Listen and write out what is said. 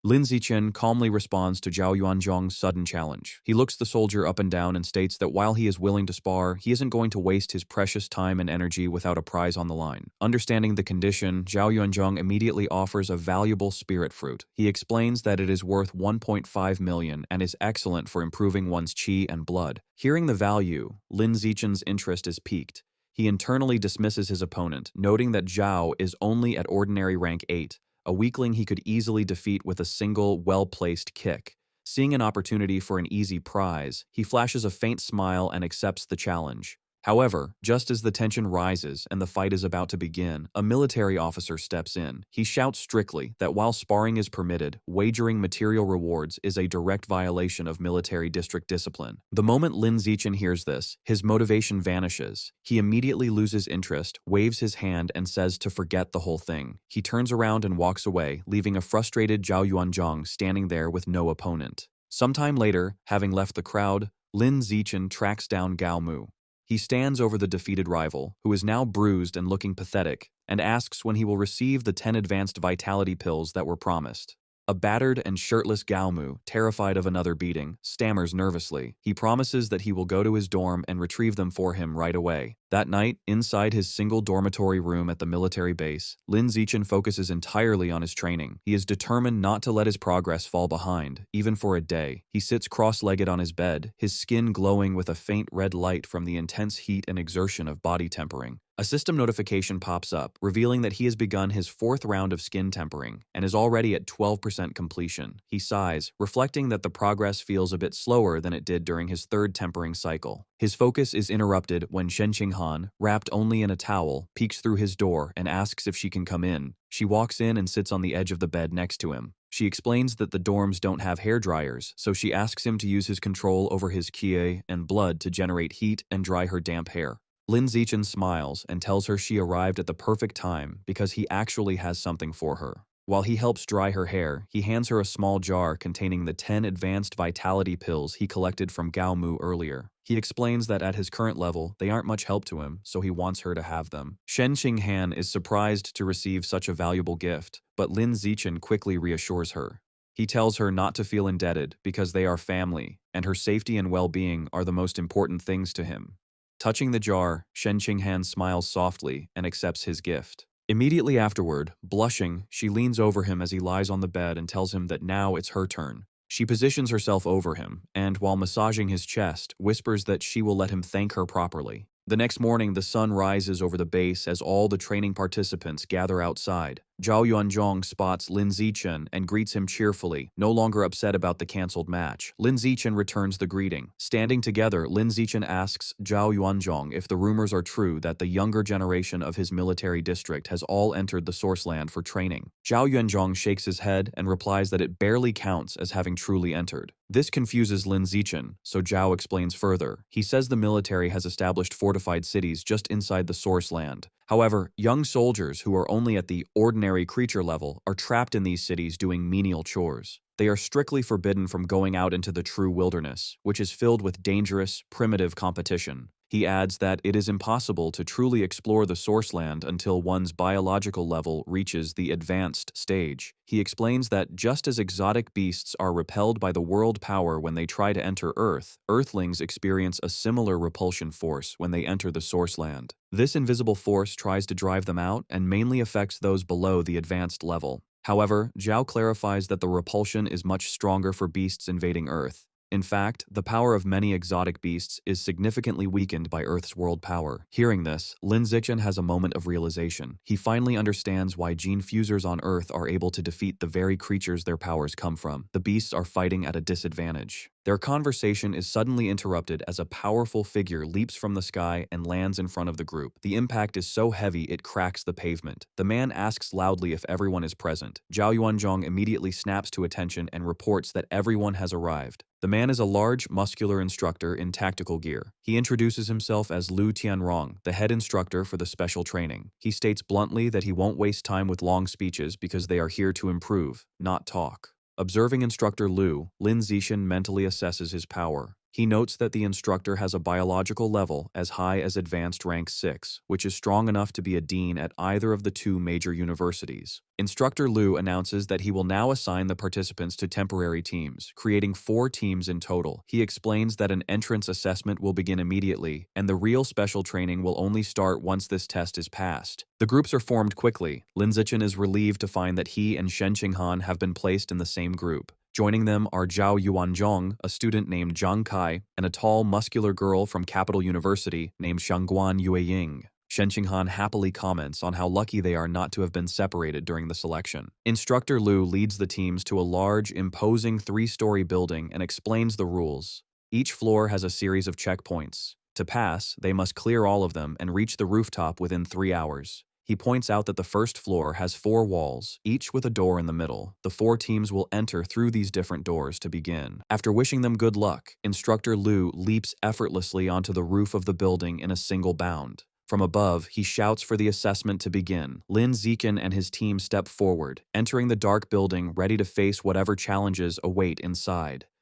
Lin Zichen calmly responds to Zhao Yuanzhong's sudden challenge. He looks the soldier up and down and states that while he is willing to spar, he isn't going to waste his precious time and energy without a prize on the line. Understanding the condition, Zhao Yuanzhong immediately offers a valuable spirit fruit. He explains that it is worth 1.5 million and is excellent for improving one's qi and blood. Hearing the value, Lin Zichen's interest is piqued. He internally dismisses his opponent, noting that Zhao is only at ordinary rank 8. A weakling he could easily defeat with a single, well-placed kick. Seeing an opportunity for an easy prize, he flashes a faint smile and accepts the challenge. However, just as the tension rises and the fight is about to begin, a military officer steps in. He shouts strictly that while sparring is permitted, wagering material rewards is a direct violation of military district discipline. The moment Lin Zichen hears this, his motivation vanishes. He immediately loses interest, waves his hand, and says to forget the whole thing. He turns around and walks away, leaving a frustrated Zhao Yuanzhong standing there with no opponent. Sometime later, having left the crowd, Lin Zichen tracks down Gao Mu. He stands over the defeated rival, who is now bruised and looking pathetic, and asks when he will receive the 10 advanced vitality pills that were promised. A battered and shirtless Gao Mu, terrified of another beating, stammers nervously. He promises that he will go to his dorm and retrieve them for him right away. That night, inside his single dormitory room at the military base, Lin Zichen focuses entirely on his training. He is determined not to let his progress fall behind, even for a day. He sits cross-legged on his bed, his skin glowing with a faint red light from the intense heat and exertion of body tempering. A system notification pops up, revealing that he has begun his 4th round of skin tempering and is already at 12% completion. He sighs, reflecting that the progress feels a bit slower than it did during his 3rd tempering cycle. His focus is interrupted when Shen Qinghan, wrapped only in a towel, peeks through his door and asks if she can come in. She walks in and sits on the edge of the bed next to him. She explains that the dorms don't have hair dryers, so she asks him to use his control over his qi and blood to generate heat and dry her damp hair. Lin Zichen smiles and tells her she arrived at the perfect time because he actually has something for her. While he helps dry her hair, he hands her a small jar containing the 10 advanced vitality pills he collected from Gao Mu earlier. He explains that at his current level, they aren't much help to him, so he wants her to have them. Shen Qinghan is surprised to receive such a valuable gift, but Lin Zichen quickly reassures her. He tells her not to feel indebted because they are family, and her safety and well-being are the most important things to him. Touching the jar, Shen Qinghan smiles softly and accepts his gift. Immediately afterward, blushing, she leans over him as he lies on the bed and tells him that now it's her turn. She positions herself over him, and while massaging his chest, whispers that she will let him thank her properly. The next morning, the sun rises over the base as all the training participants gather outside. Zhao Yuanzhong spots Lin Zichen and greets him cheerfully, no longer upset about the cancelled match. Lin Zichen returns the greeting. Standing together, Lin Zichen asks Zhao Yuanzhong if the rumors are true that the younger generation of his military district has all entered the source land for training. Zhao Yuanzhong shakes his head and replies that it barely counts as having truly entered. This confuses Lin Zichen, so Zhao explains further. He says the military has established fortified cities just inside the source land. However, young soldiers who are only at the ordinary creature level are trapped in these cities doing menial chores. They are strictly forbidden from going out into the true wilderness, which is filled with dangerous, primitive competition. He adds that it is impossible to truly explore the source land until one's biological level reaches the advanced stage. He explains that just as exotic beasts are repelled by the world power when they try to enter Earth, Earthlings experience a similar repulsion force when they enter the source land. This invisible force tries to drive them out and mainly affects those below the advanced level. However, Zhao clarifies that the repulsion is much stronger for beasts invading Earth. In fact, the power of many exotic beasts is significantly weakened by Earth's world power. Hearing this, Lin Zichen has a moment of realization. He finally understands why gene fusers on Earth are able to defeat the very creatures their powers come from. The beasts are fighting at a disadvantage. Their conversation is suddenly interrupted as a powerful figure leaps from the sky and lands in front of the group. The impact is so heavy it cracks the pavement. The man asks loudly if everyone is present. Zhao Yuanzhong immediately snaps to attention and reports that everyone has arrived. The man is a large, muscular instructor in tactical gear. He introduces himself as Lu Tianrong, the head instructor for the special training. He states bluntly that he won't waste time with long speeches because they are here to improve, not talk. Observing instructor Lu, Lin Zichen mentally assesses his power. He notes that the instructor has a biological level as high as advanced rank 6, which is strong enough to be a dean at either of the two major universities. Instructor Liu announces that he will now assign the participants to temporary teams, creating 4 teams in total. He explains that an entrance assessment will begin immediately, and the real special training will only start once this test is passed. The groups are formed quickly. Zichen is relieved to find that he and Shen Qinghan have been placed in the same group. Joining them are Zhao Yuanzhong, a student named Zhang Kai, and a tall, muscular girl from Capital University named Shangguan Yueying. Shen Qinghan happily comments on how lucky they are not to have been separated during the selection. Instructor Liu leads the teams to a large, imposing 3-story building and explains the rules. Each floor has a series of checkpoints. To pass, they must clear all of them and reach the rooftop within 3 hours. He points out that the first floor has 4 walls, each with a door in the middle. The 4 teams will enter through these different doors to begin. After wishing them good luck, Instructor Liu leaps effortlessly onto the roof of the building in a single bound. From above, he shouts for the assessment to begin. Zichen and his team step forward, entering the dark building ready to face whatever challenges await inside.